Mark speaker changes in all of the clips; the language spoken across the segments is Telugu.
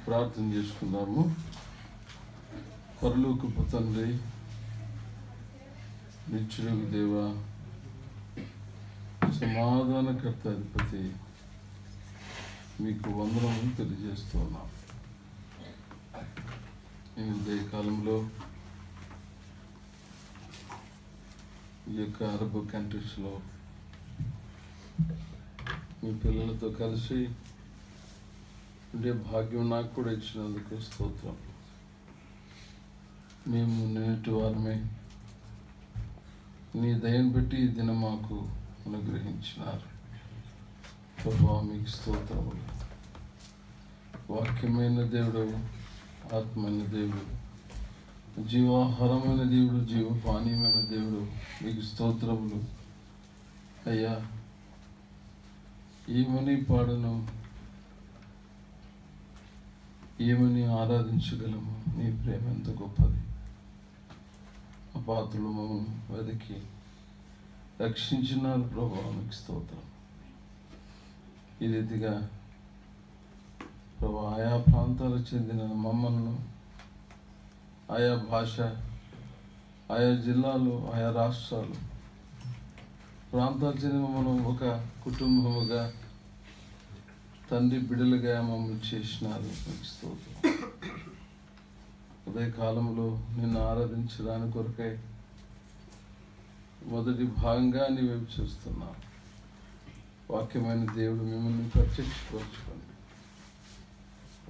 Speaker 1: ప్రార్థన చేసుకుందాము. పరలోకపు తండ్రి, నిత్యుడగు దేవా, సమాధానకర్త అధిపతి, మీకు వందనములు తెలియజేస్తున్నాం. ఈ ఉదయకాలంలో ఈ యొక్క అరబ్ కంట్రీస్లో మీ పిల్లలతో కలిసి ఉండే భాగ్యం నాకు కూడా ఇచ్చినందుకు స్తోత్రం. మేము నిన్నటి వారమే నీ దయను బట్టి ఈ దినం మాకు అనుగ్రహించినారు. ప్రభువా, మీకు స్తోత్రములు. వాక్యమైన దేవుడు, ఆత్మైన దేవుడు, జీవాహారమైన దేవుడు, జీవపానీయమైన దేవుడు, మీకు స్తోత్రములు. అయ్యా, ఏమని పాడను, ఏమని ఆరాధించగలము? నీ ప్రేమ ఎంత గొప్పది. అపాత్రులు మమ్మల్ని వెతికి రక్షించినారు. ప్రభువా, మీకు స్తోత్రం. ఈ రీతిగా ప్రభు ఆయా ప్రాంతాలకు చెందిన మమ్మల్ని, ఆయా భాష, ఆయా జిల్లాలు, ఆయా రాష్ట్రాలు, ప్రాంతాలకు చెందిన మమ్మల్ని ఒక కుటుంబముగా, తండ్రి బిడ్డలుగా మమ్మల్ని చేసినారు. మీకు స్తోత్రం. ఉదయకాలంలో నిన్ను ఆరాధించడానికి కొరకై మొదటి భాగంగా నీ వైపు చూస్తున్నాను. వాక్యమైన దేవుడు మిమ్మల్ని ప్రత్యక్షపరచుకోండి.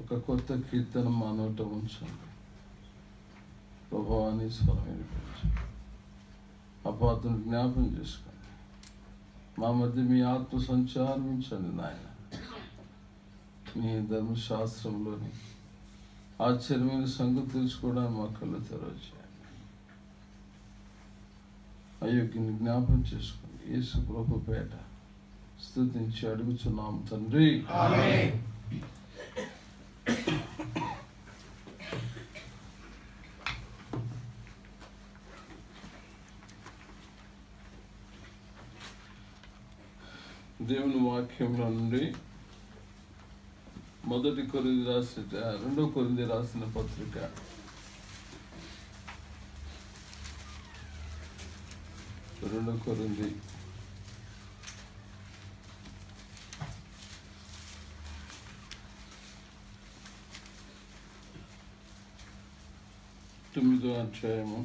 Speaker 1: ఒక కొత్త కీర్తన మా నోట ఉంచండి. ప్రభువాని స్వరం వినిపించండి. అపాత్రను జ్ఞాపం చేసుకోండి. మా మధ్య మీ ఆత్మ సంచారించండి నాయన. నీ ధర్మశాస్త్రంలోని ఆశ్చర్యమైన సంగతి తెలుసుకోవడానికి మా కళ్ళు తెరవచేయండి. అయోగ్యని జ్ఞాపం చేసుకోండి. యేసు ప్రభు పేట స్తుతించి అడుగుచున్నాం తండ్రి. దేవుని వాక్యంలో నుండి మొదటి కొరింథీ రాసిన 2 కొరింథీ రాసిన పత్రిక 2 కొరింథీ 9వ అధ్యాయము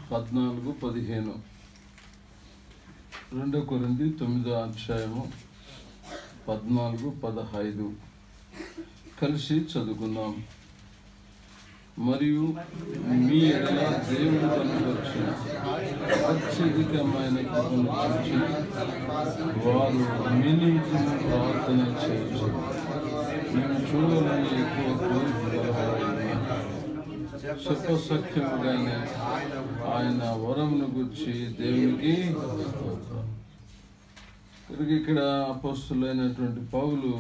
Speaker 1: 14-15. 2 కొరింథీ 9వ అధ్యాయము 14-15 కలిసి చదువుకుందాం. మరియు మీ ఎడల దేవుడు కనుగొచ్చిన అత్యధికమైన కృపను చూచి వారు మీ నిమిత్తము ప్రార్థన చేయొచ్చు. మేము చూడాలని ఎక్కువ చెప్పసఖ్యముగానే ఆయన వరమును గురించి దేవునికి ఇక్కడ అపోస్తలుడైనటువంటి పౌలు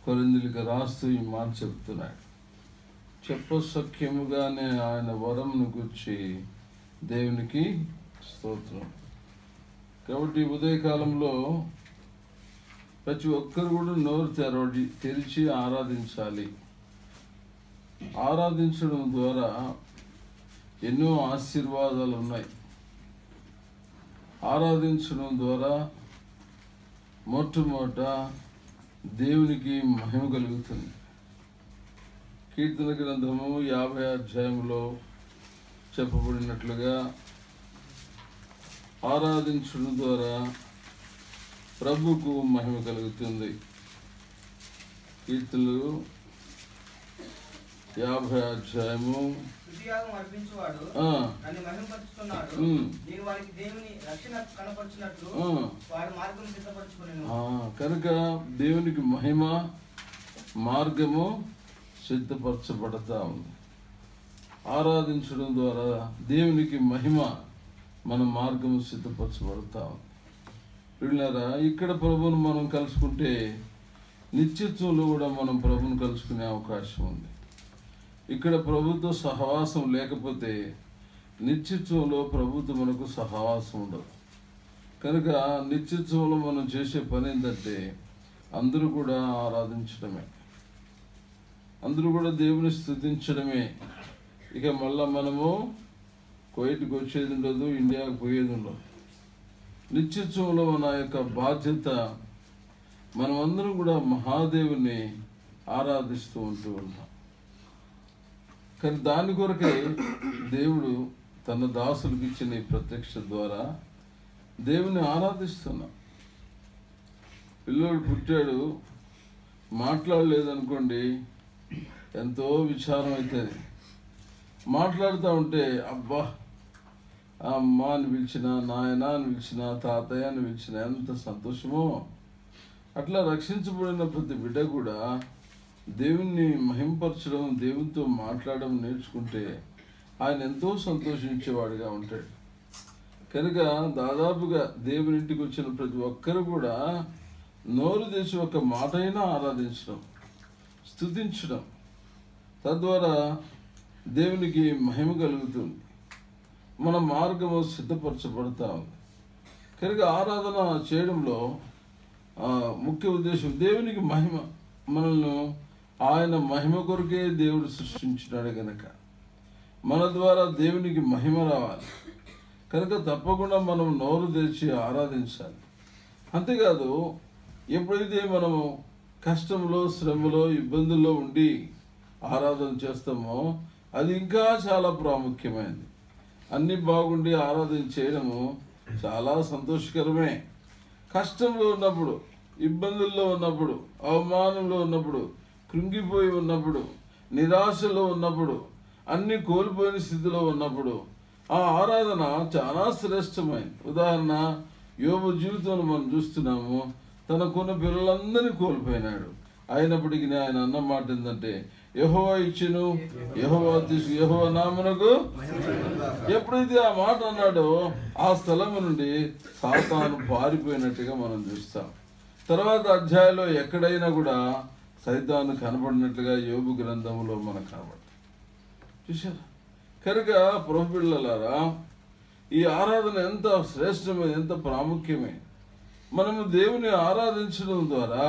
Speaker 1: కొరింథీయులకు రాస్తూ ఈ మాట చెప్తున్నాడు. చెప్పసఖ్యముగానే ఆయన వరమును గురించి దేవునికి స్తోత్రం. కాబట్టి ఉదయకాలంలో ప్రతి ఒక్కరు కూడా నోరు తెరిచి ఆరాధించాలి. ఆరాధించడం ద్వారా ఎన్నో ఆశీర్వాదాలు ఉన్నాయి. ఆరాధించడం ద్వారా మొట్టమొదట దేవునికి మహిమ కలుగుతుంది. కీర్తన గ్రంథము 50వ అధ్యాయంలో చెప్పబడినట్లుగా ఆరాధించడం ద్వారా ప్రభువుకు మహిమ కలుగుతుంది. కీర్తనలు 50వ అధ్యాయము కనుక దేవునికి మహిమ మార్గము సిద్ధపరచబడతా ఉంది. ఆరాధించడం ద్వారా దేవునికి మహిమ మన మార్గము సిద్ధపరచబడతా ఉంది. పిల్లరా, ఇక్కడ ప్రభువును మనం కలుసుకుంటే నిత్యత్వంలో కూడా మనం ప్రభువును కలుసుకునే అవకాశం ఉంది. ఇక్కడ ప్రభుతో సహవాసం లేకపోతే నిత్యత్వంలో ప్రభుత్వం మనకు సహవాసం ఉండదు. కనుక నిత్యత్వంలో మనం చేసే పని ఏంటంటే అందరూ కూడా ఆరాధించడమే, అందరూ కూడా దేవుని స్తుతించడమే. ఇక మళ్ళా మనము కువైట్కి వచ్చేది ఉండదు, ఇండియాకి పోయేది ఉండదు. నిత్యత్వంలో మన యొక్క బాధ్యత మనమందరం కూడా మహాదేవుని ఆరాధిస్తూ ఉంటాం. కానీ దాని కొరకే దేవుడు తన దాసులకు ఇచ్చిన ఈ ప్రత్యక్ష ద్వారా దేవుని ఆరాధిస్తున్నాం. పిల్లోడు పుట్టాడు, మాట్లాడలేదనుకోండి ఎంతో విచారం అవుతుంది. మాట్లాడుతూ ఉంటే అబ్బా అమ్మ అని పిలిచిన, నాయన అని పిలిచిన, తాతయ్య అని పిలిచిన ఎంత సంతోషమో. అట్లా రక్షించబడిన ప్రతి బిడ్డ కూడా దేవుణ్ణి మహింపరచడం, దేవునితో మాట్లాడడం నేర్చుకుంటే ఆయన ఎంతో సంతోషించేవాడిగా ఉంటాడు. కనుక దాదాపుగా దేవుని ఇంటికి వచ్చిన ప్రతి ఒక్కరు కూడా నోరు తెచ్చి ఒక మాట అయినా ఆరాధించడం, స్తుతించడం, తద్వారా దేవునికి మహిమ కలుగుతుంది, మన మార్గము సిద్ధపరచబడతా ఉంది. కనుక ఆరాధన చేయడంలో ముఖ్య ఉద్దేశం దేవునికి మహిమ. మనల్ని ఆయన మహిమ కొరకే దేవుడు సృష్టించినాడు కనుక మన ద్వారా దేవునికి మహిమ రావాలి. కనుక తప్పకుండా మనం నోరు తెచ్చి ఆరాధించాలి. అంతేకాదు, ఎప్పుడైతే మనము కష్టంలో, శ్రమలో, ఇబ్బందుల్లో ఉండి ఆరాధన చేస్తామో అది ఇంకా చాలా ప్రాముఖ్యమైనది. అన్నీ బాగుండి ఆరాధన చేయడము చాలా సంతోషకరమే. కష్టంలో ఉన్నప్పుడు, ఇబ్బందుల్లో ఉన్నప్పుడు, అవమానంలో ఉన్నప్పుడు, కృంగిపోయి ఉన్నప్పుడు, నిరాశలో ఉన్నప్పుడు, అన్నీ కోల్పోయిన స్థితిలో ఉన్నప్పుడు ఆ ఆరాధన చాలా శ్రేష్టమైంది. ఉదాహరణ, యోబు జీవితంలో మనం చూస్తున్నాము. తనకున్న పిల్లలందరినీ కోల్పోయినాడు. అయినప్పటికీ ఆయన అన్న మాట ఏంటంటే యెహోవా ఇచ్చెను, యెహోవా తీసుకు, యెహోవా నామమునకు. ఎప్పుడైతే ఆ మాట అన్నాడో ఆ స్థలం నుండి సాతాను పారిపోయినట్టుగా మనం చూస్తాం. తర్వాత అధ్యాయంలో ఎక్కడైనా కూడా సైతాను కనబడినట్లుగా యోబు గ్రంథంలో మనకు కనబడుతుంది. చూసారా? కనుక ప్రభుపిల్లలారా, ఈ ఆరాధన ఎంత శ్రేష్టమే, ఎంత ప్రాముఖ్యమే. మనము దేవుని ఆరాధించడం ద్వారా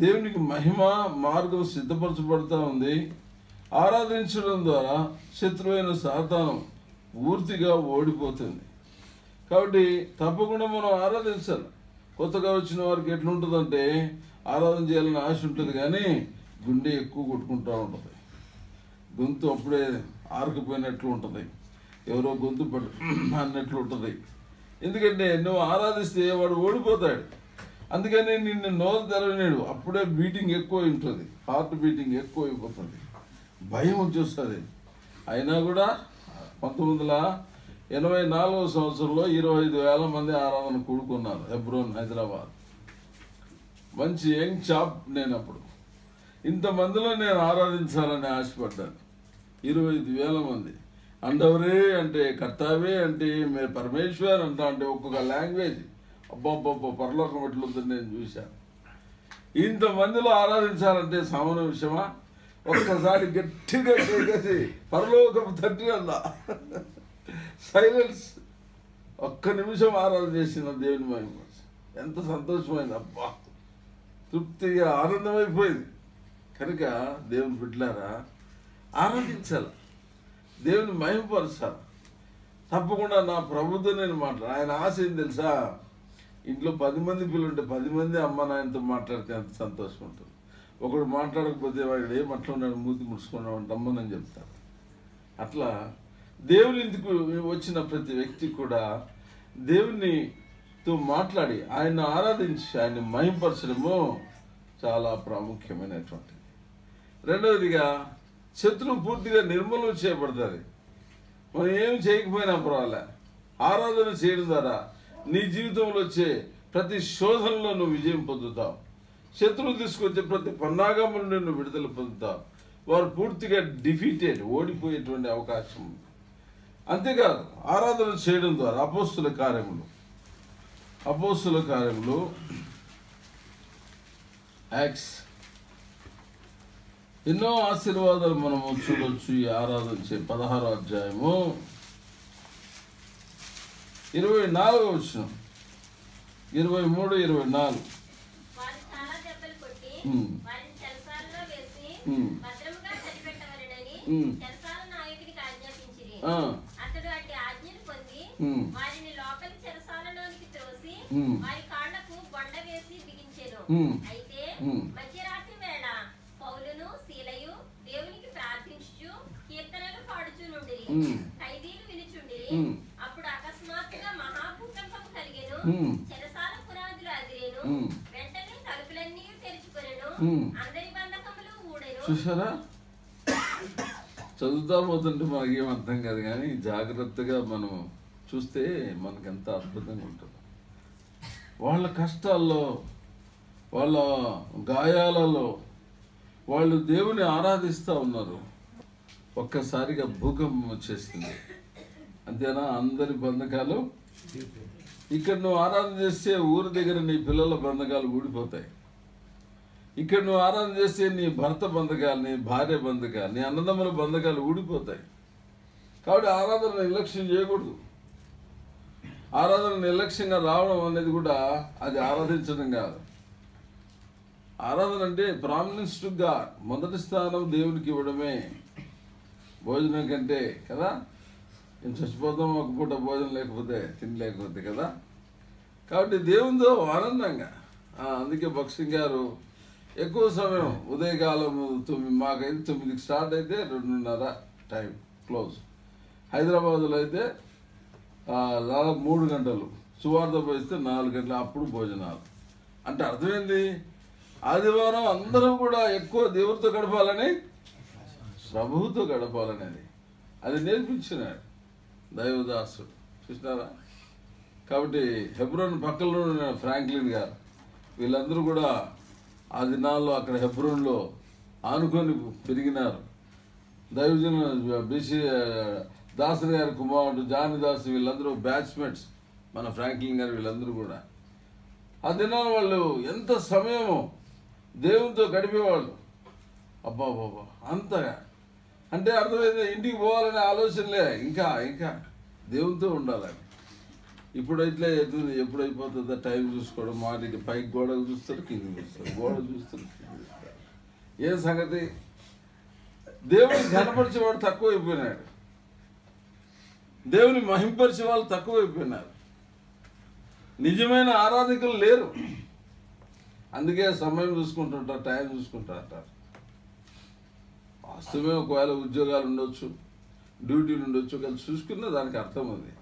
Speaker 1: దేవునికి మహిమ మార్గం సిద్ధపరచబడుతూ ఉంది. ఆరాధించడం ద్వారా శత్రువైన సాతాను పూర్తిగా ఓడిపోతుంది. కాబట్టి తప్పకుండా మనం ఆరాధించాలి. కొత్తగా వచ్చిన వారికి ఎట్లుంటుందంటే ఆరాధన చేయాలని ఆశ ఉంటుంది, కానీ గుండె ఎక్కువ కొట్టుకుంటూ ఉంటుంది, గొంతు అప్పుడే ఆరకపోయినట్లు ఉంటుంది, ఎవరో గొంతు అన్నట్లు ఉంటుంది. ఎందుకంటే నువ్వు ఆరాధిస్తే వాడు ఓడిపోతాడు. అందుకని నిన్ను నోరు తెరవలేడు. అప్పుడే బీటింగ్ ఎక్కువ ఉంటుంది, హార్ట్ బీటింగ్ ఎక్కువ అయిపోతుంది, భయం వచ్చేస్తుంది. అయినా కూడా 1984 సంవత్సరంలో 25,000 మంది ఆరాధన కూడుకున్నారు హెబ్రోన్, హైదరాబాద్. మంచి యంగ్ చాప్ నేను. అప్పుడు ఇంతమందిలో నేను ఆరాధించాలని ఆశపడ్డాను. 25,000 మంది. అండవరే అంటే, కర్తావే అంటే, మే పరమేశ్వర్ అంటా అంటే ఒక్కొక్క లాంగ్వేజ్. అబ్బాబ్బా, పరలోకం ఎట్లుందని నేను చూశాను. ఇంతమందిలో ఆరాధించాలంటే సామాన్య విషయమా? ఒక్కసారి గట్టిగా చేసి పరలోకపు తండ్రి అన్నా, సైలెన్స్. ఒక్క నిమిషం ఆరాధన చేసిన దేవుని మహిమ ఎంత సంతోషమైంది. అబ్బా, తృప్తిగా ఆనందమైపోయింది. కనుక దేవుని బిడ్డలారా, ఆరాధించాలి, దేవుని మహిమపరచాలి. తప్పకుండా నా ప్రభుత్వం నేను ఆయన ఆశ ఏం తెలుసా? ఇంట్లో 10 మంది పిల్లలు ఉంటే 10 మంది అమ్మ నాయనతో మాట్లాడితే అంత సంతోషం ఉంటుంది. ఒకడు మాట్లాడకపోతే వాడు ఏమట్లున్నాడు, మూతి ముడుచుకున్నాడు అంటే అమ్మనని చెప్తారు. అట్లా దేవుని ఇంటికి వచ్చిన ప్రతి వ్యక్తి కూడా దేవునితో మాట్లాడి ఆయన ఆరాధించి ఆయన్ని మహిమపరచడము చాలా ప్రాముఖ్యమైనటువంటిది. రెండవదిగా, శత్రువు పూర్తిగా నిర్మూలన చేయబడతారు. మనం ఏమి చేయకపోయినా పర్వాలే, ఆరాధన చేయడం ద్వారా నీ జీవితంలో వచ్చే ప్రతి శోధనలో నువ్వు విజయం పొందుతావు. శత్రువు తీసుకొచ్చే ప్రతి పన్నాగం నుండి నువ్వు విడుదల పొందుతావు. వారు పూర్తిగా డిఫీటెడ్, ఓడిపోయేటువంటి అవకాశం ఉంది. అంతేకాదు, ఆరాధన చేయడం ద్వారా అపోస్తుల కార్యములు యాక్ట్స్ ఎన్నో ఆశీర్వాదాలు మనము చూడవచ్చు. ఈ ఆరాధన 16వ అధ్యాయము 24వ వచనం, 23, 24.
Speaker 2: అతడు అట్టి ఆజ్ఞను పొంది వారిని లోపలి చెరసాలలోనికి త్రోసి వారి కాళ్లకు బొండ వేసి బిగించెను. అయితే మధ్యరాత్రి వేళ పౌలును సీలయు దేవునికి ప్రార్థించుచు కీర్తనలు పాడుచూ నుండిరి. ఖైదీలు వినుచుండిరి. అప్పుడు అకస్మాత్తుగా మహాభూకంపం కలిగెను. చెరసాల పునాదులు అదిరేను. వెంటనే తలుపులన్నీ తెరుచుకొనెను. అందరి బంధకములు ఊడెను.
Speaker 1: చూసారా, చదువుతా పోతుంటే మనకేం అర్థం కాదు, కానీ జాగ్రత్తగా మనం చూస్తే మనకు ఎంత అద్భుతంగా ఉంటుంది. వాళ్ళ కష్టాల్లో, వాళ్ళ గాయాలలో వాళ్ళు దేవుని ఆరాధిస్తూ ఉన్నారు. ఒక్కసారిగా భూకంపం వచ్చేసింది. అంతేనా? అందరి బంధకాలు, ఇక్కడ నువ్వు ఆరాధన చేస్తే ఊరి దగ్గర నీ పిల్లల బంధకాలు ఊడిపోతాయి. ఇక్కడ నువ్వు ఆరాధన చేస్తే నీ భర్త బంధకాలు, నీ భార్య బంధకాలు, నీ అన్నదమ్ముల బంధకాలు ఊడిపోతాయి. కాబట్టి ఆరాధన నిర్లక్ష్యం చేయకూడదు. ఆరాధన నిర్లక్ష్యంగా రావడం అనేది కూడా అది ఆరాధించడం కాదు. ఆరాధన అంటే ప్రామినెన్స్ టు గాడ్, మొదటి స్థానం దేవునికి ఇవ్వడమే భోజనం కంటే కదా. మేము చచ్చిపోతాం ఒక పూట భోజనం లేకపోతే, తినలేకపోతే కదా. కాబట్టి దేవునితో ఆనందంగా, అందుకే భక్సింగ్ గారు ఎక్కువ సమయం ఉదయకాలం మాకైతే 9కి స్టార్ట్ అయితే 2:30 టైం క్లోజ్. హైదరాబాద్లో అయితే దాదాపు 3 గంటలు, సువార్త పోయిస్తే 4 గంటలు, అప్పుడు భోజనాలు. అంటే అర్థమైంది, ఆదివారం అందరూ కూడా ఎక్కువ దేవుడితో గడపాలని, ప్రభువుతో గడపాలనేది అది నేర్పించినాడు దైవదాసుడు. చూసినారా? కాబట్టి హెబ్రోన్ పక్కలో ఉన్న ఫ్రాంక్లిన్ గారు వీళ్ళందరూ కూడా ఆ దినాల్లో అక్కడ హెబ్రోన్లో ఆనుకొని పెరిగినారు. దైవజన బీసీ దాసరి గారి కుమారుడు జాని దాసు, వీళ్ళందరూ బ్యాచ్మేట్స్, మన ఫ్రాంక్లిన్ గారు వీళ్ళందరూ కూడా ఆ దినాల వాళ్ళు ఎంత సమయము దేవునితో గడిపేవాళ్ళు. అబ్బా బాబా, అంతగా అంటే అర్థమైంది. ఇంటికి పోవాలనే ఆలోచనలే, ఇంకా ఇంకా దేవునితో ఉండాలని. ఇప్పుడు ఇట్లా అవుతుంది, ఎప్పుడు అయిపోతుందో టైం చూసుకోవడం, మాటికి పైకి గోడకు చూస్తారు, కింద చూస్తారు, గోడ చూస్తారు, కింద చూస్తారు. ఏం సంగతి? దేవుని ఘనపరిచేవాడు తక్కువైపోయినాడు, దేవుని మహింపరిచే వాళ్ళు తక్కువైపోయినారు, నిజమైన ఆరాధకులు లేరు. అందుకే సమయం చూసుకుంటుంటారు, టైం చూసుకుంటారు అంటారు. వాస్తవమే, ఒకవేళ ఉద్యోగాలు ఉండొచ్చు, డ్యూటీలు ఉండొచ్చు, కలిసి చూసుకున్న దానికి అర్థం ఉంది.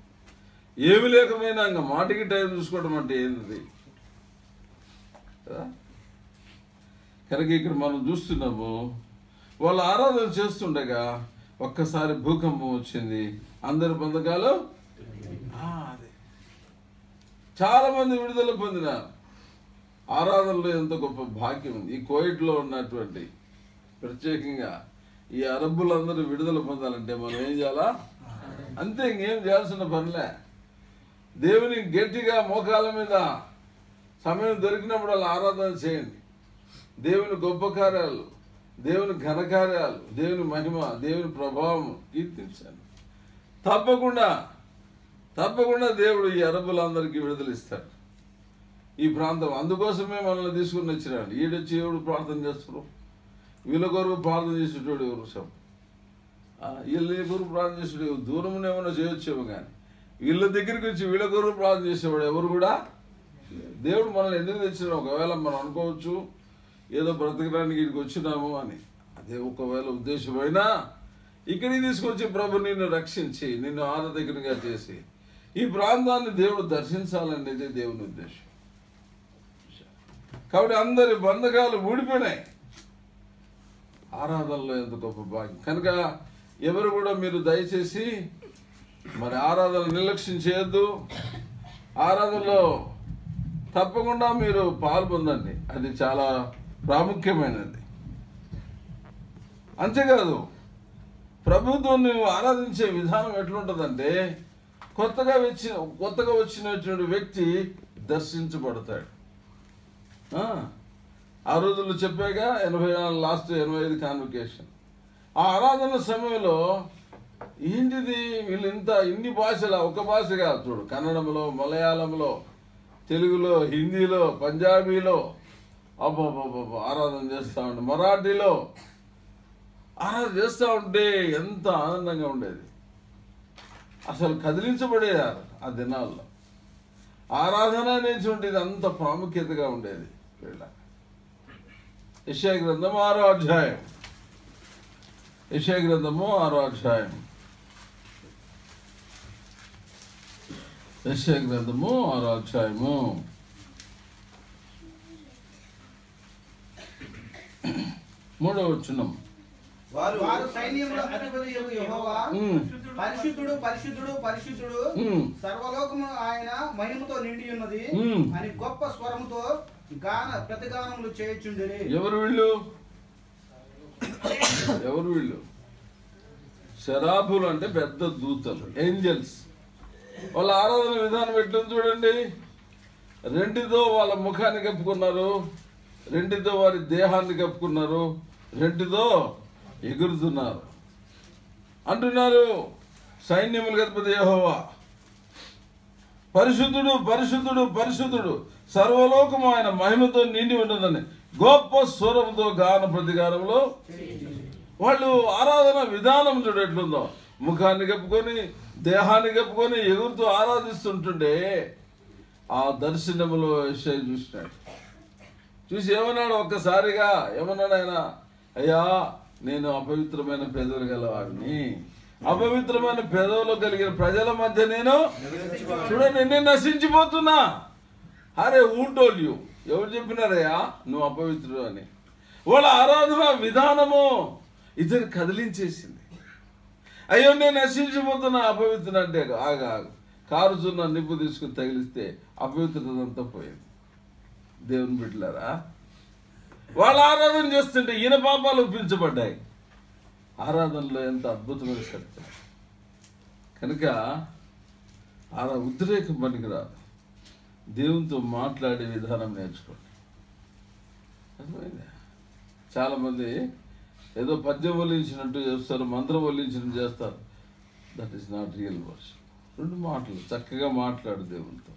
Speaker 1: ఏమి లేకపోయినా ఇంకా మాటికి టైం చూసుకోవడం అంటే ఏంది కదా. కనుక ఇక్కడ మనం చూస్తున్నాము, వాళ్ళు ఆరాధన చేస్తుండగా ఒక్కసారి భూకంపం వచ్చింది, అందరి బంధకాలు. అదే చాలా మంది విడుదల పొందినారు. ఆరాధనలో ఎంత గొప్ప భాగ్యం ఉంది. ఈ కోవిడ్లో ఉన్నటువంటి ప్రత్యేకంగా ఈ అరబ్బులందరూ విడుదల పొందాలంటే మనం ఏం చేయాలా? అంతే, ఇంకేం చేయాల్సిన పనిలే. దేవుని గట్టిగా మోకాళ్ళ మీద సమయం దొరికినప్పుడు అలా ఆరాధన చేయండి. దేవుని గొప్ప కార్యాలు, దేవుని ఘనకార్యాలు, దేవుని మహిమ, దేవుని ప్రభావం కీర్తించండి. తప్పకుండా తప్పకుండా దేవుడు ఈ అరబ్బులందరికీ విడుదలిస్తాడు. ఈ ప్రాంతం అందుకోసమే మనల్ని తీసుకుని వచ్చినాడు. ఈడొచ్చి ఎవడు ప్రార్థన చేస్తున్నాడు? వీళ్ళ కొరకు ప్రార్థన చేసేటోడు ఎవరు? వీళ్ళ కొరకు ప్రార్థన చేసేటోడు దూరం ఏమైనా చేయొచ్చేమో, కానీ వీళ్ళ దగ్గరికి వచ్చి వీళ్ళ కొరకు ప్రార్థన చేసేవాడు ఎవరు కూడా. దేవుడు మనల్ని ఎందుకు తెచ్చినాడు? ఒకవేళ మనం అనుకోవచ్చు ఏదో బ్రతకడానికి ఇక్కడికి వచ్చినాము అని. అదే ఒకవేళ ఉద్దేశమైనా ఇక్కడికి తీసుకొచ్చి ప్రభు నిన్ను రక్షించి, నిన్ను ఆరాధకునిగా చేసి ఈ ప్రాంతాన్ని దేవుడు దర్శించాలనేది దేవుని ఉద్దేశం. కాబట్టి అందరి బంధకాలు ఊడిపోయినాయి. ఆరాధనలో ఎంత గొప్ప భాగ్యం. కనుక ఎవరు కూడా మీరు దయచేసి మరి ఆరాధన నిర్లక్ష్యం చేయొద్దు. ఆరాధనలో తప్పకుండా మీరు పాల్పొందండి, అది చాలా ప్రాముఖ్యమైనది. అంతేకాదు, ప్రభుత్వం నువ్వు ఆరాధించే విధానం ఎట్లుంటుందంటే, కొత్తగా వచ్చినటువంటి వ్యక్తి దర్శించబడతాడు. ఆ రోజుల్లో చెప్పాక 84 లాస్ట్ 85 కాన్వకేషన్. ఆ ఆరాధన సమయంలో ఏంటిది వీళ్ళు ఇన్ని భాషల ఒక భాషగా చూడు, కన్నడంలో, మలయాళంలో, తెలుగులో, హిందీలో, పంజాబీలో అబ్బాబ్బాబ్బా ఆరాధన చేస్తూ ఉంటే, మరాఠీలో ఆరాధన చేస్తూ ఉంటే ఎంత ఆనందంగా ఉండేది. అసలు కదిలించబడేయారు ఆ దినాల్లో. ఆరాధన అనేటువంటిది అంత ప్రాముఖ్యతగా ఉండేది. వీళ్ళ యెషయా గ్రంథము 6వ అధ్యాయం, యెషయా గ్రంథము 6వ అధ్యాయం, యెషయా గ్రంథము 6వ అధ్యాయము 3వ వచనం.
Speaker 3: వారు సైన్యముల అధిపతి యెహోవా పరిశుద్ధుడు పరిశుద్ధుడు పరిశుద్ధుడు, సర్వలోకము ఆయన మహిమతో నిండి ఉన్నది అని గొప్ప స్వరముతో ప్రతిగానములు చేయుచుండిరి.
Speaker 1: ఎవరు వీళ్ళు? ఎవరు వీళ్ళు? శరాబులు అంటే పెద్ద దూతలు, ఏంజల్స్. వాళ్ళ ఆరాధన విధానం ఎట్లుంది చూడండి. రెంటితో వాళ్ళ ముఖాన్ని కప్పుకున్నారు, రెంటితో వారి దేహాన్ని కప్పుకున్నారు, రెంటితో ఎగురుతున్నారు. అంటున్నారు సైన్యములకు అధిపతి యెహోవా పరిశుద్ధుడు పరిశుద్ధుడు పరిశుద్ధుడు, సర్వలోకము ఆయన మహిమతో నిండి ఉన్నదని గొప్ప స్వరంతో గాన ప్రతిగానంలో. వాళ్ళు ఆరాధన విధానం చూడు ఎట్లుందో. ముఖాన్ని కప్పుకొని దేహాన్ని కప్పుకొని ఎగురుతూ ఆరాధిస్తుంటుండే ఆ దర్శనములో యెషయా చూసినాడు. చూసి ఏమన్నాడు? ఒక్కసారిగా ఏమన్నాడు ఆయన? అయ్యా, నేను అపవిత్రమైన పెదవులు గలవాడిని, అపవిత్రమైన పెదవులు కలిగిన ప్రజల మధ్య నేను చూడండి నేను నశించిపోతున్నా. అరే ఊటోల్యూ, ఎవరు చెప్పినారయ్యా నువ్వు అపవిత్రుడు అని? వాళ్ళ ఆరాధన విధానము ఇతను కదిలించేసింది. అయ్యో నేను నశించిపోతున్నా అపవిత్రుడు అంటే ఆగా కారుచున్న నిప్పు తీసుకుని తగిలిస్తే అపవిత్రత అంతా పోయింది. దేవుని బిడ్డలారా, వాళ్ళు ఆరాధన చేస్తుంటే ఈయన పాపాలు ఒప్పించబడ్డాయి. ఆరాధనలో ఎంత అద్భుతమైన సత్యం. కనుక ఉద్రేకం పనికిరాదు. దేవునితో మాట్లాడే విధానం నేర్చుకోండి. అర్థమైందా? చాలామంది ఏదో పద్యం వల్లించినట్టు చేస్తారు, మంత్రం వల్లించినట్టు చేస్తారు. That is not real worship. 2 మాటలు చక్కగా మాట్లాడు దేవునితో.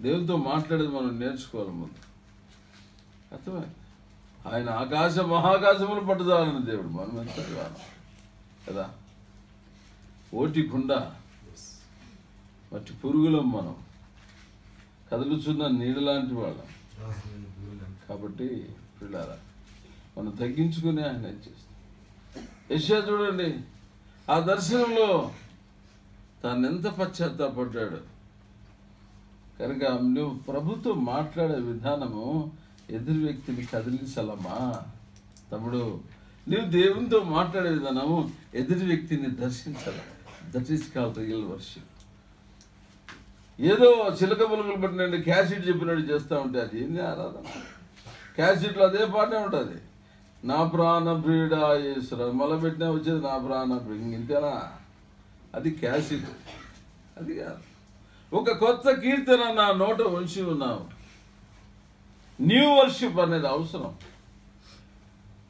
Speaker 1: దేవునితో మాట్లాడేది మనం నేర్చుకోవాలి ముందు. అర్థమైంది? ఆయన మహాకాశములు పట్టుదాలని దేవుడు, మనం ఎంత కదా. ఓటి కుండ మట్టి పురుగులం, మనం కదులుచున్న నీడు లాంటి వాళ్ళం. కాబట్టి పిల్లారా, మనం తగ్గించుకుని ఆయన చేస్తాం. యెషయా చూడండి, ఆ దర్శనంలో తాను ఎంత పశ్చాత్తాపడ్డాడు. కనుక నువ్వు ప్రభుతో మాట్లాడే విధానము ఎదురు వ్యక్తిని కదిలించాలమ్మా తమ్ముడు. నువ్వు దేవునితో మాట్లాడే విధానము ఎదురు వ్యక్తిని దర్శించాలి. That is called real worship. ఏదో చిలక పలుకులు పట్టినండి క్యాసెట్ చెప్పినట్టు చేస్తూ ఉంటే అది ఏంది ఆరాధన? క్యాసెట్లో అదే పాటే ఉంటుంది. నా ప్రాణ ప్రియుడా యేసురాజు, మళ్ళీ పెట్టినా వచ్చేది నా ప్రాణ ప్రియుడు. ఇంతేనా? అది క్యాసెట్, అది కాదు. ఒక కొత్త కీర్తన నా నోట ఉంచి ఉన్నావు. న్యూ వర్షిప్ అనేది అవసరం.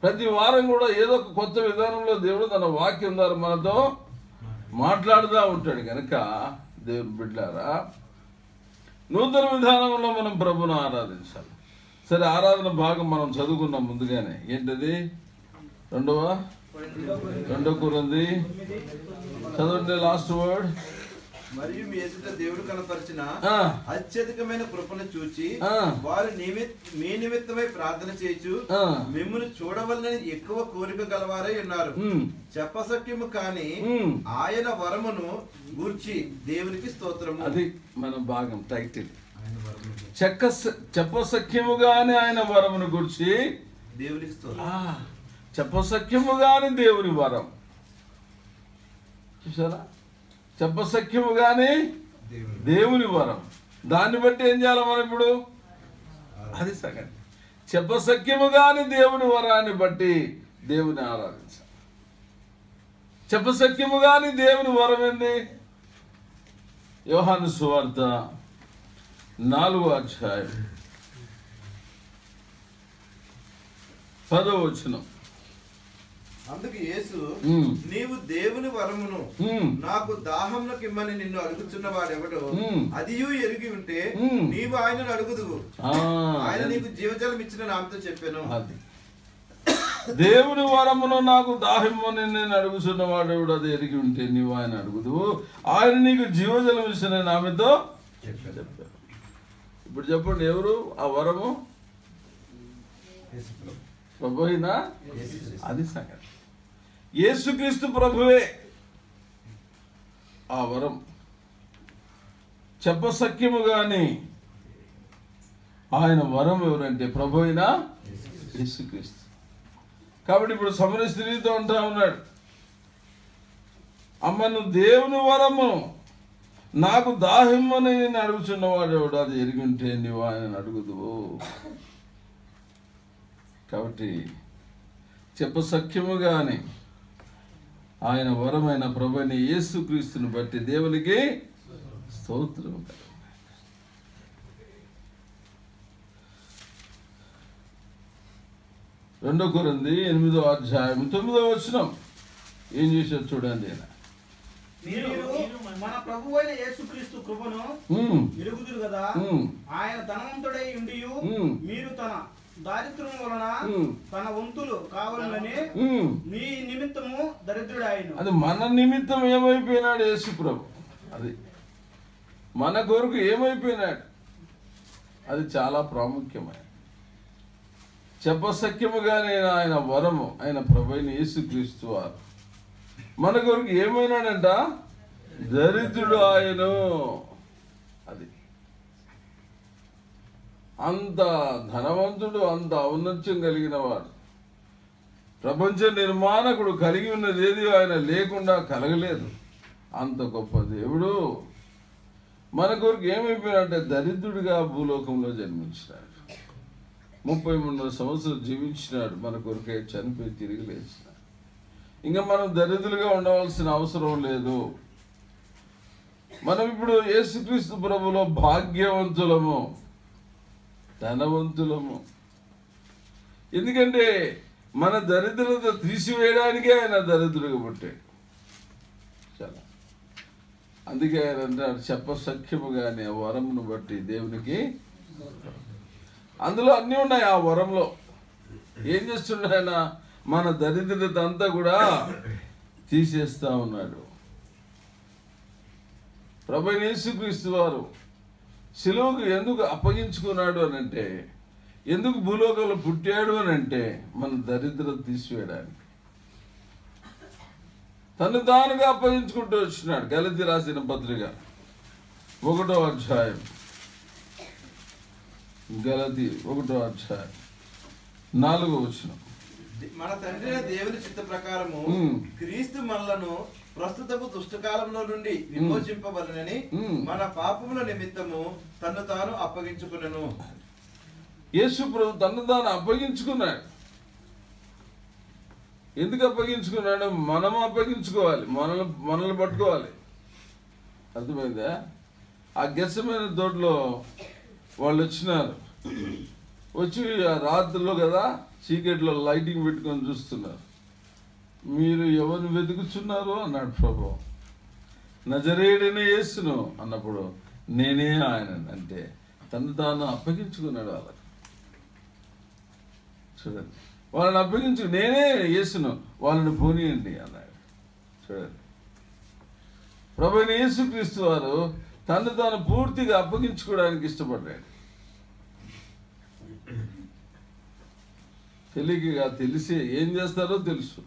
Speaker 1: ప్రతి వారం కూడా ఏదో ఒక కొత్త విధానంలో దేవుడు తన వాక్యం ద్వారా మనతో మాట్లాడుతూ ఉంటాడు. కనుక దేవుని బిడ్డలారా, నూతన విధానంలో మనం ప్రభువును ఆరాధించాలి. సరే, ఆరాధన భాగం మనం చదువుకున్నాం ముందుగానే. ఏంటది? 2 కొరింథీ చదవండి, లాస్ట్ వర్డ్.
Speaker 3: మరియు మీ ఎదుట దేవుడు కనపరిచిన అత్యధికమైన కృపను చూచి వారు మీ నిమిత్తమై ప్రార్థన చేయొచ్చు మిమ్మల్ని చూడవలనని ఎక్కువ కోరిక గలవారై ఉన్నారు. చెప్పసఖ్యము కాని ఆయన వరమును గూర్చి దేవునికి స్తోత్రము.
Speaker 1: అది మన భాగం టైటిల్. చెప్పసఖ్యముగానే ఆయన వరమును గూర్చి
Speaker 3: దేవునికి స్తోత్రం.
Speaker 1: చెప్పసఖ్యముగానే దేవుని వరం. చూసారా? చెప్పసఖ్యముగానే దేవుని వరం. దాన్ని బట్టి ఏం చేయాలి మనం ఇప్పుడు? అది సంగతి. చెప్పసఖ్యముగానే దేవుని వరాన్ని బట్టి దేవుని ఆరాధించాలి. చెప్పసఖ్యముగానే దేవుని వరం ఏంది? యోహాను సువార్త 4వ అధ్యాయం 10వ వచనం.
Speaker 3: అందుకు యేసు, నీవు దేవుని వరమును నాకు దాహంలోకి ఇమ్మని నిన్ను అడుగుచున్న వాడెవడో అదియు ఎరిగి ఉంటే నీవు ఆయనను అడుగుదువు, ఆయన నీకు జీవజలం ఇచ్చిన నామతో చెప్పాను.
Speaker 1: దేవుని వరమును నాకు దాహమ్మని నేను అడుగుతున్న వాడెవడు అది ఎరిగి ఉంటే నీవు ఆయన అడుగుదువు, ఆయన నీకు జీవజలం ఇచ్చిన నామతో చెప్పాను. ఇప్పుడు చెప్పండి, ఎవరు ఆ వరము? ప్రభు అయినా అది సంగతి. యేసుక్రీస్తు ప్రభువే ఆ వరం. చెప్పసఖ్యము గాని ఆయన వరం ఎవరంటే ప్రభు అయినా యేసుక్రీస్తు. కాబట్టి ఇప్పుడు సమర స్త్రీతో అంటా ఉన్నాడు, అమ్మ నువ్వు దేవుని వరము నాకు దాహిమ్మని నేను అడుగుచున్నవాడు ఎవడు అది ఎరిగి ఉంటే నువ్వు ఆయన అడుగుదువు. కాబట్టి చెప్పసఖ్యము గాని ఆయన వరమైన ప్రభుని యేసుక్రీస్తుని బట్టి దేవునికి స్తోత్రము. 2 కొరింథీ 8వ అధ్యాయం 9వ వచనం ఏం చేశారు చూడండి.
Speaker 4: మన ప్రభువైన యేసుక్రీస్తు కృపను ఎరుగుదురు కదా, ఆయన ధనవంతుడై ఉండియు మీరు తన దారిద్ర్యం వలన తన వంతులు కావాలని మీ నిమిత్తము దరిద్రుడాయను.
Speaker 1: అది మన నిమిత్తం ఏమైపోయినాడు యేసు ప్రభు, అది మన కొరకు ఏమైపోయినాడు, అది చాలా ప్రాముఖ్యమైన. చెప్పసఖ్యముగా నేను ఆయన వరము ఆయన ప్రభు అయిన యేసుక్రీస్తు వారు మన కొరకు ఏమైనాడంట, దరిద్రుడు ఆయను. అది అంత ధనవంతుడు, అంత ఔన్నత్యం కలిగిన వాడు, ప్రపంచ నిర్మాణకుడు, కలిగి ఉన్నది ఏది ఆయన లేకుండా కలగలేదు. అంత గొప్ప దేవుడు మన కొరకు ఏమైపోయాడంటే దరిద్రుడిగా భూలోకంలో జన్మించినాడు. 33 సంవత్సరాలు జీవించినాడు, మన కొరకే చనిపోయి తిరిగి లేచినాడు. ఇంకా మనం దరిద్రులుగా ఉండవలసిన అవసరం లేదు. మనం ఇప్పుడు యేసుక్రీస్తు ప్రభులో భాగ్యవంతులము, ధనవంతులము. ఎందుకంటే మన దరిద్రత తీసివేయడానికే ఆయన దరిద్రుడిగా పుట్టాడు. చాలా అందుకే ఆయన అంటాడు చెప్పసఖ్యము కానీ ఆ వరమును బట్టి దేవునికి. అందులో అన్నీ ఉన్నాయి. ఆ వరంలో ఏం చేస్తున్నాడు ఆయన? మన దరిద్రత అంతా కూడా తీసేస్తా ఉన్నాడు. ప్రభువైన యేసుక్రీస్తు వారు శిలువకు ఎందుకు అప్పగించుకున్నాడు అని అంటే, ఎందుకు భూలోకంలో పుట్టాడు అని అంటే మన దరిద్రత తీసివేయడానికి తను తానుగా అప్పగించుకుంటూ వచ్చినాడు. గలతీ రాసిన పత్రిక 1వ అధ్యాయం, గలతీ 1వ అధ్యాయం 4వ వచనం.
Speaker 3: మన తండ్రి దేవుని చిత్త ప్రకారము క్రీస్తు మనలను ప్రస్తుతపు దుష్టకాలంలో నుండి విమోచింపవలనని మన పాపముల నిమిత్తము తను తాను అప్పగించుకున్నాను.
Speaker 1: యేసు ప్రభు తను తాను అప్పగించుకున్నాడు. ఎందుకు అప్పగించుకున్నాడు? మనం అప్పగించుకోవాలి, మనల్ని పట్టుకోవాలి. అర్థమైందా? ఆ గెస్సమైన తోటలో వాళ్ళు వచ్చినారు. వచ్చి రాత్రిలో కదా చీకట్లో లైటింగ్ పెట్టుకొని చూస్తున్నారు. మీరు ఎవరిని వెతుకుతున్నారు అన్నాడు ప్రభు. నజరేయుడైన యేసును అన్నప్పుడు నేనే ఆయన అంటే తను తాను అప్పగించుకున్నాడు. వాళ్ళకి చూడండి, వాళ్ళని అప్పగించు, నేనే యేసును, వాళ్ళని పోనీయండి అన్నాడు. చూడండి, ప్రభువైన యేసుక్రీస్తు వారు తను తాను పూర్తిగా అప్పగించుకోవడానికి ఇష్టపడ్డాడు. తెలిసి ఏం చేస్తారో తెలుసు.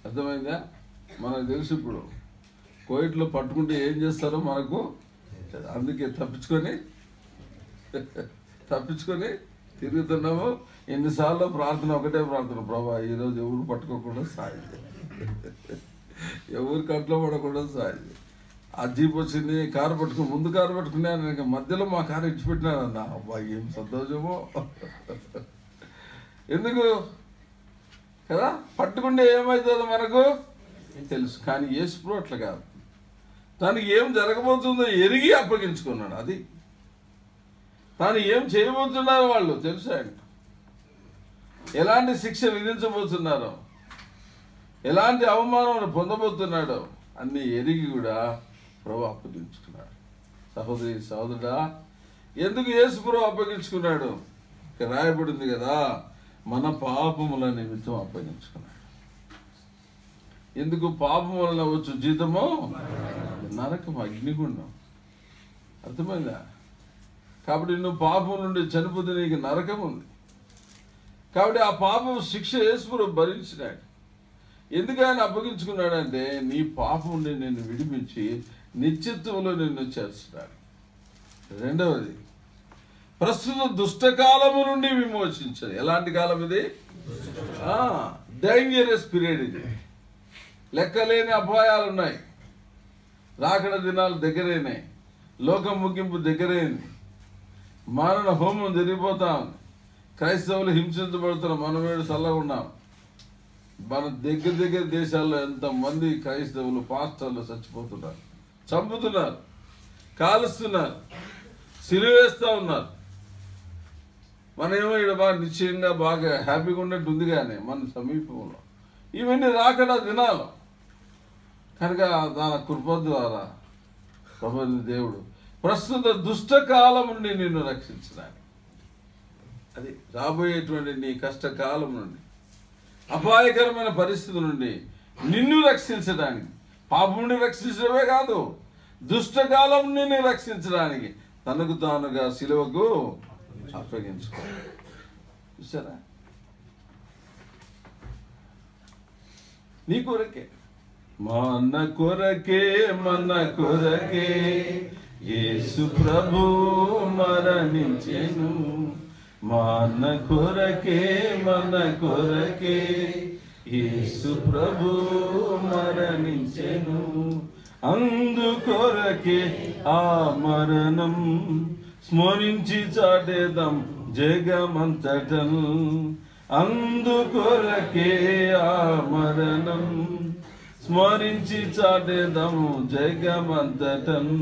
Speaker 1: అర్థమైందా? మనకు తెలుసు. ఇప్పుడు కోయిట్లో పట్టుకుంటే ఏం చేస్తారో మనకు, అందుకే తప్పించుకొని తిరుగుతున్నాము. ఎన్నిసార్లు ప్రార్థన, ఒకటే ప్రార్థన, ప్రభా ఈరోజు ఎవరు పట్టుకోకుండా సాయం, ఎవరు కట్లో పడకుండా సాయం. ఆ జీప్ వచ్చింది, కారు పట్టుకుని ముందు కారు పట్టుకున్నాను, ఇంకా మధ్యలో మా కారు ఇచ్చిపెట్టినానన్నా. అబ్బా ఏం సంతోషమో. ఎందుకు కదా? పట్టుకుంటే ఏమవుతుందో మనకు తెలుసు. కానీ యేసు ప్రభు అట్లా కాదు, తనకి ఏం జరగబోతుందో ఎరిగి అప్పగించుకున్నాడు. అది తాను ఏం చేయబోతున్నారో వాళ్ళు తెలుసు. ఆయన ఎలాంటి శిక్ష విధించబోతున్నారో ఎలాంటి అవమానం పొందబోతున్నాడో అన్ని ఎరిగి కూడా ప్రభు అప్పగించుకున్నాడు. సహోదరి సహోదరుడా, ఎందుకు యేసు ప్రభు అప్పగించుకున్నాడు? ఇక రాయబడింది కదా, మన పాపముల నిమిత్తం అప్పగించుకున్నాడు. ఎందుకు? పాపం వలన వచ్చు జీతము నరకం, అగ్నిగుండం. అర్థమైందా? కాబట్టి నువ్వు పాపం నుండి చనిపోతే నీకు నరకం ఉంది. కాబట్టి ఆ పాపం శిక్ష యేసు ప్రభు భరించినాడు. ఎందుకు ఆయన అప్పగించుకున్నాడంటే నీ పాపం నుండి నిన్ను విడిపించి నిత్యత్వంలో నిన్ను చేర్చున్నాడు. రెండవది, ప్రస్తుత దుష్టకాలము నుండి విమోచించాడు. ఎలాంటి కాలం ఇది? డేంజరస్ పీరియడ్ ఇది. లెక్కలేని అపాయాలు ఉన్నాయి. రాకడ దినాలు దగ్గరైనాయి. లోకం ముగింపు దగ్గరైంది. మారణ హోమం జరిగిపోతా ఉంది. క్రైస్తవులు హింసించబడుతున్న మనమేడు చల్లగా ఉన్నాం. మన దగ్గర దేశాల్లో ఎంతమంది క్రైస్తవులు పాస్టర్లు చచ్చిపోతున్నారు, చంపుతున్నారు, కాలుస్తున్నారు, సిలువేస్తూ ఉన్నారు. మనమేమో ఇక్కడ బాగా నిశ్చయంగా బాగా హ్యాపీగా ఉన్నట్టు ఉంది. కానీ మన సమీపంలో ఇవన్నీ రాకడ దినాలు కనుక దాని కృప ద్వారా ప్రభు దేవుడు ప్రస్తుత దుష్టకాలం నుండి నిన్ను రక్షించడానికి, అది రాబోయేటువంటి నీ కష్టకాలం నుండి, అపాయకరమైన పరిస్థితి నుండి నిన్ను రక్షించడానికి, పాపం నుండి రక్షించడమే కాదు, దుష్టకాలం నుండి రక్షించడానికి తనకు తానుగా సిలువకు అప్పగించుకోవాలి. చూసారా? నీ కొరకే, మన కొరకే, మన కొరకే యేసు ప్రభు మరణించెను. మన కొరకే, మన కొరకే యేసు ప్రభు మరణించెను. అందుకొరకే ఆ మరణం స్మరించి చాటేదాం జగమంతటను. అందుకొరకే ఆ మరణం స్మరించి చాటేదాము జగమంతటన్.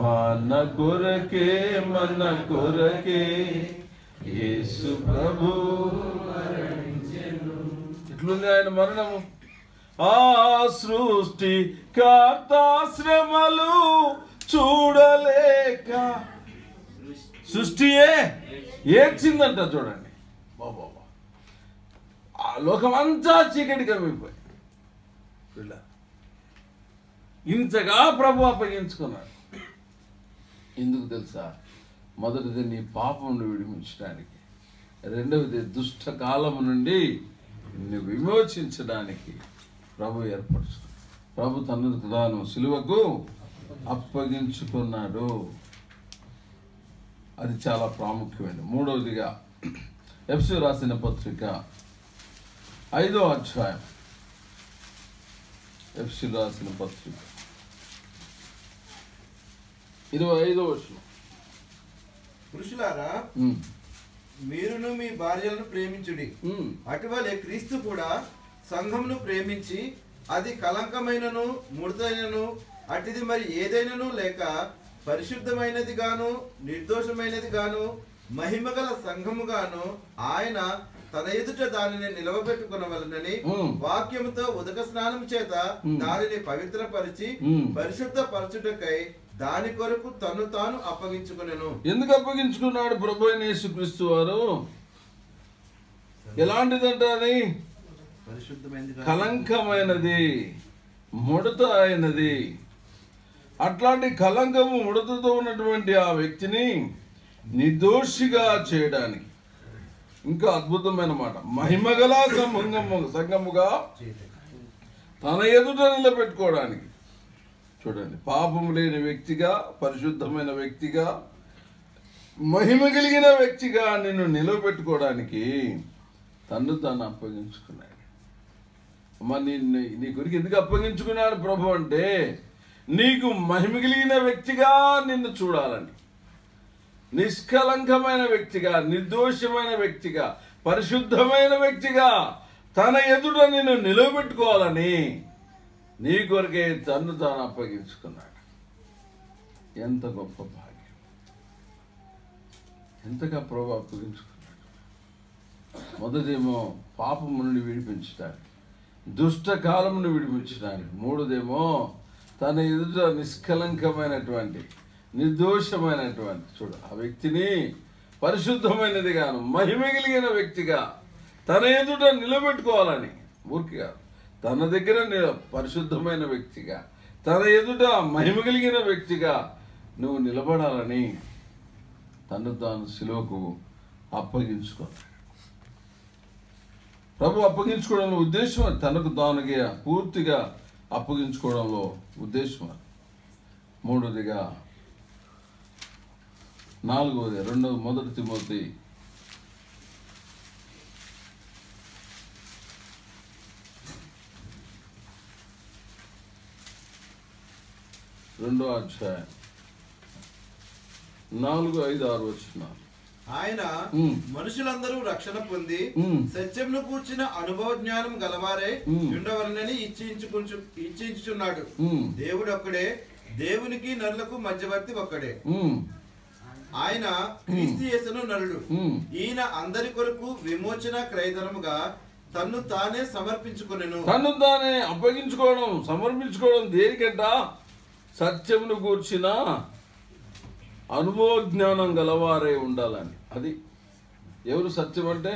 Speaker 1: మన కొరకే, మన కొరకే యేసు ప్రభు మరణించెను. ఎట్లుంది ఆయన మరణము? ఆ సృష్టి కర్తాశ్రమలు చూడలేక సృష్టియే ఏడ్చిందంట. చూడండి బాబా, ఆ లోకమంతా చీకటి కమ్మిపోయి ఇంతగా ప్రభు అప్పగించుకున్నాడు. ఎందుకు తెలుసా? మొదటిది నీ పాపం నుండి విడిపించడానికి, రెండవది దుష్టకాలము నుండి నిన్ను విమోచించడానికి ప్రభు ఏర్పరుచుకున్నాడు. ప్రభు తనకు తాను సిలువకు అప్పగించుకున్నాడు. అది చాలా ప్రాముఖ్యమైనది. మూడవదిగా ఎఫెసీ రాసిన పత్రిక 5వ అధ్యాయం, ఎఫెసీ రాసిన పత్రిక 25వ వచనం.
Speaker 3: పురుషులారా, మీరును మీ భార్యలను ప్రేమించుడి. అటువలే క్రీస్తు కూడా సంఘమును ప్రేమించి అది కలంకమైనను ముడతైనను అటిది మరి ఏదైనను లేక పరిశుద్ధమైనది గాను నిర్దోషమైనది గాను మహిమగల సంఘము గాను ఆయన తన ఎదుట దానిని నిలవబెట్టుకునవలనని వాక్యముతో ఉదక స్నానం చేత దానిని పవిత్రపరిచి పరిశుద్ధ పరచుటకై దాని కొరకు తను తాను అప్పగించుకునేను. ఎందుకు అప్పగించుకున్నాడు ప్రభు అయిన యేసుక్రీస్తు వారు? ఎలాంటిదంట అది? పరిశుద్ధమైనది, కలంకమైనది, ముడత అయినది. అట్లాంటి కలంకము ముడతతో ఉన్నటువంటి ఆ వ్యక్తిని నిర్దోషిగా చేయడానికి, ఇంకా అద్భుతమైన మాట, మహిమగల సంఘముగా తన ఎదుట నిలబెట్టుకోవడానికి. చూడండి, పాపం లేని వ్యక్తిగా, పరిశుద్ధమైన వ్యక్తిగా, మహిమ కలిగిన వ్యక్తిగా నిన్ను నిలబెట్టుకోవడానికి తన్ను తాను అప్పగించుకున్నాడు. మరి నీ గురికి ఎందుకు అప్పగించుకున్నాడు ప్రభు అంటే, నీకు మహిమ కలిగిన వ్యక్తిగా నిన్ను చూడాలని, నిష్కలంకమైన వ్యక్తిగా, నిర్దోషమైన వ్యక్తిగా, పరిశుద్ధమైన వ్యక్తిగా తన ఎదుట నిన్ను నిలబెట్టుకోవాలని నీ కొరకే తన్ను తాను అప్పగించుకున్నాడు. ఎంత గొప్ప భాగ్యం! ఎంతగా ప్రభు అప్పగించుకున్నాడు. మొదటేమో పాపం నుండి విడిపించడానికి,
Speaker 1: దుష్ట కాలమును విడిపించడానికి. మూడోదేమో తన ఎదుట నిష్కలంకమైనటువంటి నిర్దోషమైనటువంటి చూడు ఆ వ్యక్తిని పరిశుద్ధమైనదిగాను మహిమ కలిగిన వ్యక్తిగా తన ఎదుట నిలబెట్టుకోవాలని. ఊరికిగా తన దగ్గర పరిశుద్ధమైన వ్యక్తిగా తన ఎదుట మహిమ కలిగిన వ్యక్తిగా నువ్వు నిలబడాలని తను తాను శిలువకు అప్పగించుకో. ప్రభు అప్పగించుకోవడంలో ఉద్దేశం అది. తనకు తానుగా పూర్తిగా అప్పగించుకోవడంలో ఉద్దేశం అది. మూడోదిగా నాలుగవది 2 తిమోతి 2వ అధ్యాయం 4, 5, 6 వచనాలు.
Speaker 3: ఆయన మనుషులందరూ రక్షణ పొంది సత్యంను కూర్చిన అనుభవ జ్ఞానం గలవారే ఉండవలనని ఇచ్చించుచున్నాడు. దేవుడు ఒక్కడే, దేవునికి నరులకు మధ్యవర్తి ఒక్కడే. ఆయన క్రీస్తు యేసును నరుడు. ఈయన అందరి కొరకు విమోచన క్రయధనముగా తన్ను తానే సమర్పించుకొనెను.
Speaker 1: తన్ను తానే అప్పగించుకోవడం, సమర్పించుకోవడం దేనికంట? సత్యమును కూర్చిన అనుభవ జ్ఞానం గలవారే ఉండాలని. అది ఎవరు సత్యం అంటే?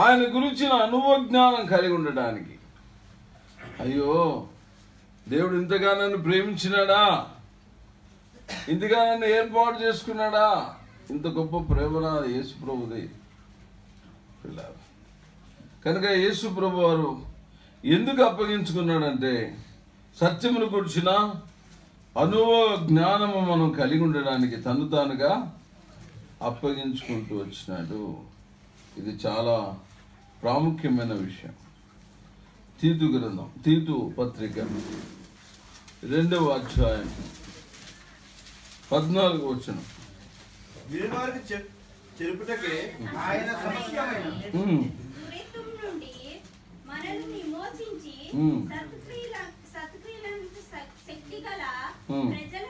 Speaker 1: ఆయన గురించిన అనుభవ జ్ఞానం కలిగి ఉండడానికి. అయ్యో దేవుడు ఇంతగా నన్ను ప్రేమించినాడా, ఇంతగా నన్ను ఏర్పాటు చేసుకున్నాడా, ఇంత గొప్ప ప్రేమ యేసు ప్రభుది. కనుక యేసు ప్రభు వారు ఎందుకు అప్పగించుకున్నాడంటే సత్యమును గురించిన అనుభవ జ్ఞానము మనం కలిగి ఉండడానికి తను తానుగా అప్పగించుకుంటూ వచ్చినాడు. ఇది చాలా ప్రాముఖ్యమైన విషయం. తీతు గ్రంథం, తీతు పత్రిక 2వ అధ్యాయం 14వ వచనం.
Speaker 3: వీరివారికి చెరుపుటకే
Speaker 4: ఆయన సమస్తమైన
Speaker 2: నుండి మనల్ని విమోచించి సత్క్రియలకు శక్తి గల ప్రజల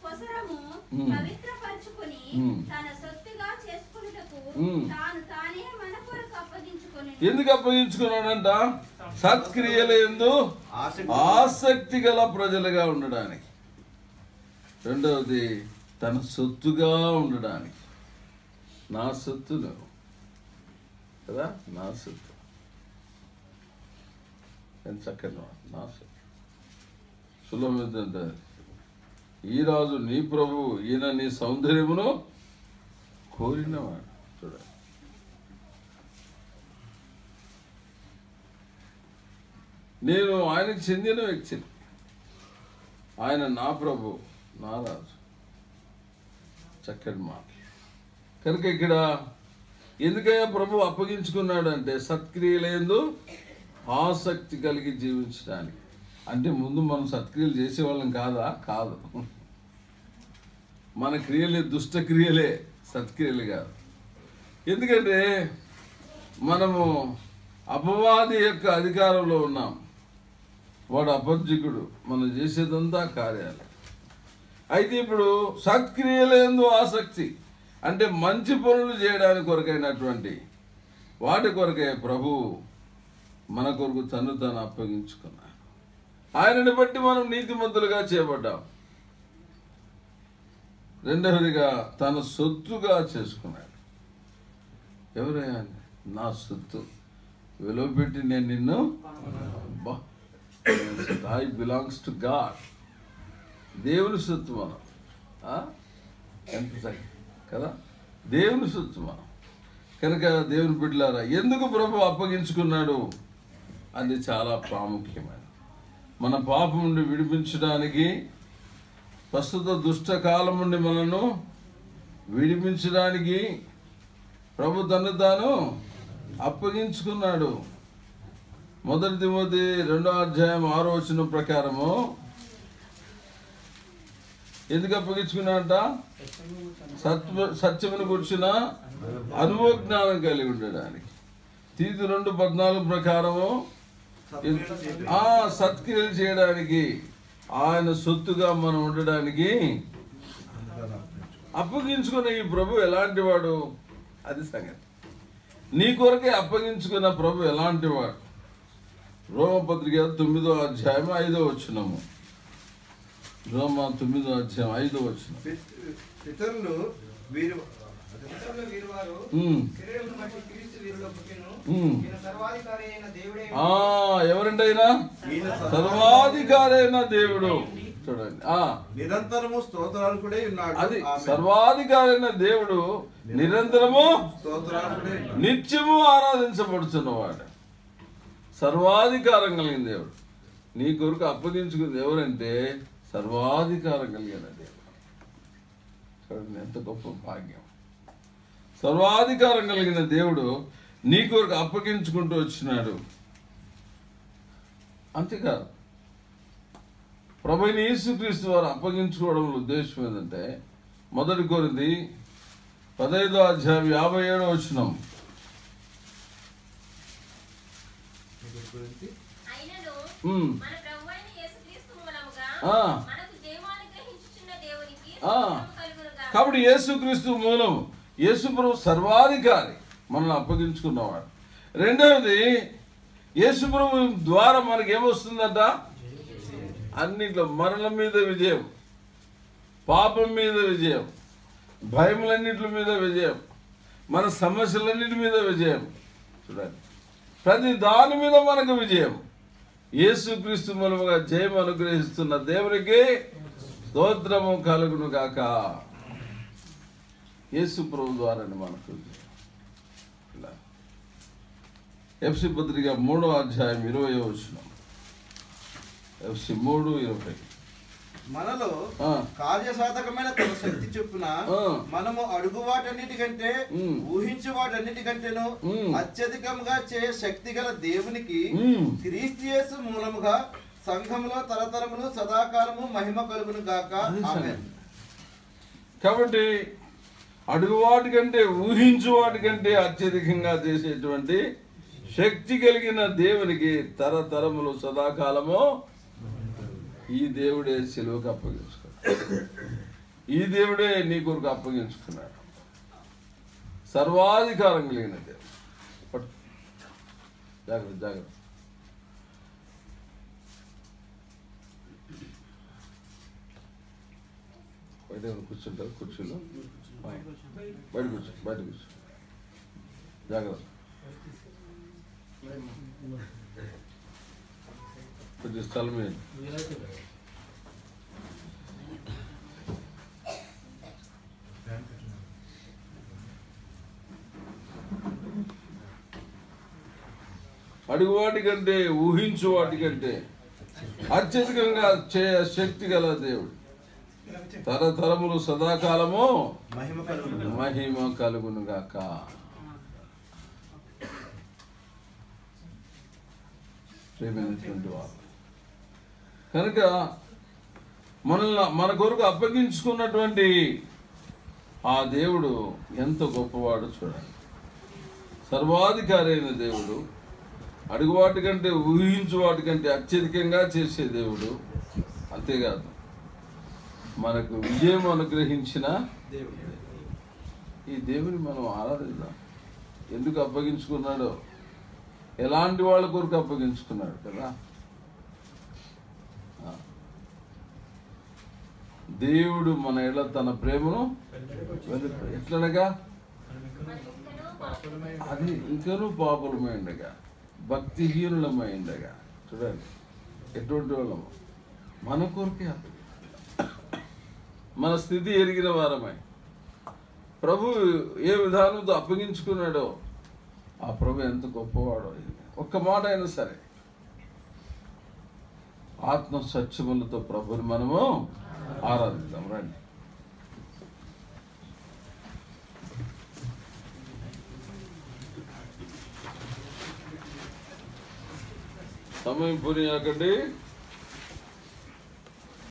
Speaker 2: కోసరము పవిత్రపరచుకొని తన సొత్తుగా చేసుకొనుటకు తాను తానే మన కొరకు అప్పగించుకొని.
Speaker 1: ఎందుకు అప్పగించుకున్నాడంట? సత్క్రియల యందు ఆసక్తి గల ప్రజలుగా ఉండడానికి. రెండవది తన సొత్తుగా ఉండడానికి. నా సొత్తు నువ్వు కదా, నా సొత్తు. ఎంత చక్కని నా సొత్తు. సులభం ఏంటంటే ఈ రాజు నీ ప్రభు, ఈయన నీ సౌందర్యమును కోరినవాడు. చూడ నేను ఆయనకు చెందిన వ్యక్తిని, ఆయన నా ప్రభు, నా రాజు. చక్కటి మాట. కనుక ఇక్కడ ఎందుకయ్యా ప్రభు అప్పగించుకున్నాడు అంటే సత్క్రియలందు ఆసక్తి కలిగి జీవించడానికి. అంటే ముందు మనం సత్క్రియలు చేసేవాళ్ళం కాదా? కాదు. మన క్రియలే దుష్ట క్రియలే, సత్క్రియలు కాదు. ఎందుకంటే మనము అపవాది యొక్క అధికారంలో ఉన్నాం. వాడు అపరిచికుడు, మనం చేసేదంతా కార్యాలు. అయితే ఇప్పుడు సత్క్రియలందు ఆసక్తి అంటే మంచి పనులు చేయడానికి కొరకైనటువంటి వాటి కొరకే ప్రభు మన కొరకు తను తాను అప్పగించుకున్నాడు. ఆయనని బట్టి మనం నీతిమంతులుగా చేయబడ్డాం. రెండవదిగా తన సొత్తుగా చేసుకున్నాడు. ఎవరైనా నా సొత్తు విలువ పెట్టి నేను నిన్ను, ఐ బిలాంగ్స్ టు గాడ్. దేవుని సొత్తు మనం. ఎంత చక్కగా కదా, దేవుని సొత్తు మనం. కనుక దేవుని బిడ్డలారా, ఎందుకు ప్రభు అప్పగించుకున్నాడు అది చాలా ప్రాముఖ్యమైన. మన పాపం నుండి విడిపించడానికి, ప్రస్తుత దుష్టకాలం నుండి మనను విడిపించడానికి ప్రభు తను తాను అప్పగించుకున్నాడు. 1 తిమోతి 2వ అధ్యాయం 6వ వచనం ప్రకారము ఎందుకు అప్పగించుకున్నాడంట? సత్యమును కూర్చున్న అనుభవ జ్ఞానం కలిగి ఉండడానికి. తీతు 2:14 ప్రకారము సత్క్రియలు చేయడానికి, ఆయన సొత్తుగా మనం ఉండడానికి అప్పగించుకున్న ఈ ప్రభు ఎలాంటి వాడు? అది సంగతి. నీ కొరకే అప్పగించుకున్న ప్రభు ఎలాంటి వాడు? రోమపత్రిక 9వ అధ్యాయం 5వ వచనము. రోమ 9వ అధ్యాయం 5వ వచనం.
Speaker 3: పితరులు వీరు
Speaker 1: ఎవరంటైనా సర్వాధికారి అయిన దేవుడు. చూడండి,
Speaker 3: నిరంతరము స్తోత్రార్హుడై ఉన్నాడు.
Speaker 1: అది సర్వాధికారి అయిన దేవుడు నిరంతరము నిత్యము ఆరాధించబడుతున్నవాడు. సర్వాధికారం కలిగిన దేవుడు. నీ కొరకు అప్పగించుకుంది ఎవరంటే సర్వాధికారం కలిగిన దేవుడు. చూడండి ఎంత గొప్ప భాగ్యం. సర్వాధికారం కలిగిన దేవుడు నీ కొరకు అప్పగించుకుంటూ వచ్చినాడు. అంతేకాదు, ప్రభువైన యేసుక్రీస్తు వారు అప్పగించుకోవడంలో ఉద్దేశం ఏంటంటే 1 కొరింథీ 15వ అధ్యాయం 57వ వచనం. కాబట్టి యేసుక్రీస్తు మూలం. యేసు ప్రభు సర్వాధికారి, మనల్ని అప్పగించుకున్నవాడు. రెండవది, యేసు ప్రభు ద్వారా మనకి ఏమొస్తుందట? అన్నిట్లో మరణం మీద విజయం, పాపం మీద విజయం, భయములన్నిటి మీద విజయం, మన సమస్యలన్నిటి మీద విజయం. చూడండి, ప్రతి దాని మీద మనకు విజయం. యేసుక్రీస్తు మూలముగా జయం అనుగ్రహిస్తున్న దేవునికి స్తోత్రము కలుగును గాక. యేసు ప్రభు ద్వారానే మనకు ఇలా. ఎఫ్సి పత్రిక 3వ అధ్యాయం 20వ వచనం. ఎఫ్సి 3:20.
Speaker 3: మనలో కార్యసాధకమైన తన శక్తి చొప్పున మనము అడుగు వాటన్నిటికంటే ఊహించు వాటన్నిటికంటేను అత్యధికంగా చే శక్తి గల దేవునికి క్రీస్తు యేసు మూలముగా సంఘములో తరతరములు సదాకాలము మహిమ కలుగును గాక. ఆమేన్.
Speaker 1: కాబట్టి అడుగు వాటికంటే ఊహించు వాటికంటే అత్యధికంగా చేసేటువంటి శక్తి కలిగిన దేవునికి తరతరములు సదాకాలము ఈ దేవుడే సిలువకు అప్పగించుకున్నాడు. ఈ దేవుడే నీ కొరకు అప్పగించుకున్నాడు. సర్వాధికారం కలిగిన దేవుడు. జాగ్రత్త జాగ్రత్త. బయట కూర్చుంటారు, కుర్చీలో బయట కూర్చో, బయట కూర్చో. జాగ్రత్త. కొంచెం స్థలం ఏంటి? అడుగు వాటికంటే ఊహించు వాటికంటే అత్యధికంగా శక్తి గల దేవుడు. తరతరములు సదాకాలము మహిమ కలుగును గాక. ప్రేమైనటువంటి వారు కనుక మన కొరకు అప్పగించుకున్నటువంటి ఆ దేవుడు ఎంత గొప్పవాడు చూడండి. సర్వాధికారి అయిన దేవుడు, అడుగు వాటికంటే ఊహించు వాటికంటే అత్యధికంగా చేసే దేవుడు. అంతేకాదు, మనకు విజయం అనుగ్రహించిన ఈ దేవుని మనం ఆరాధిద్దాం. ఎందుకు అప్పగించుకున్నాడో, ఎలాంటి వాళ్ళ కొరకు అప్పగించుకున్నాడు కదా. దేవుడు మన ఎడల తన ప్రేమను ఎట్లనగా, అది ఇంకనూ పాపులమై ఉండగా, భక్తిహీనులమై ఉండగా. చూడండి ఎటువంటి వాళ్ళము, మన కొరకే మన స్థితి ఎరిగిన వారమై ప్రభు ఏ విధానంతో అప్పగించుకున్నాడో ఆ ప్రభు ఎంత గొప్పవాడో. ఒక్క మాట అయినా సరే ఆత్మ సత్యములతో ప్రభుని మనము ఆరాధిద్దాం. రండి. సమయం పోనీయకండి.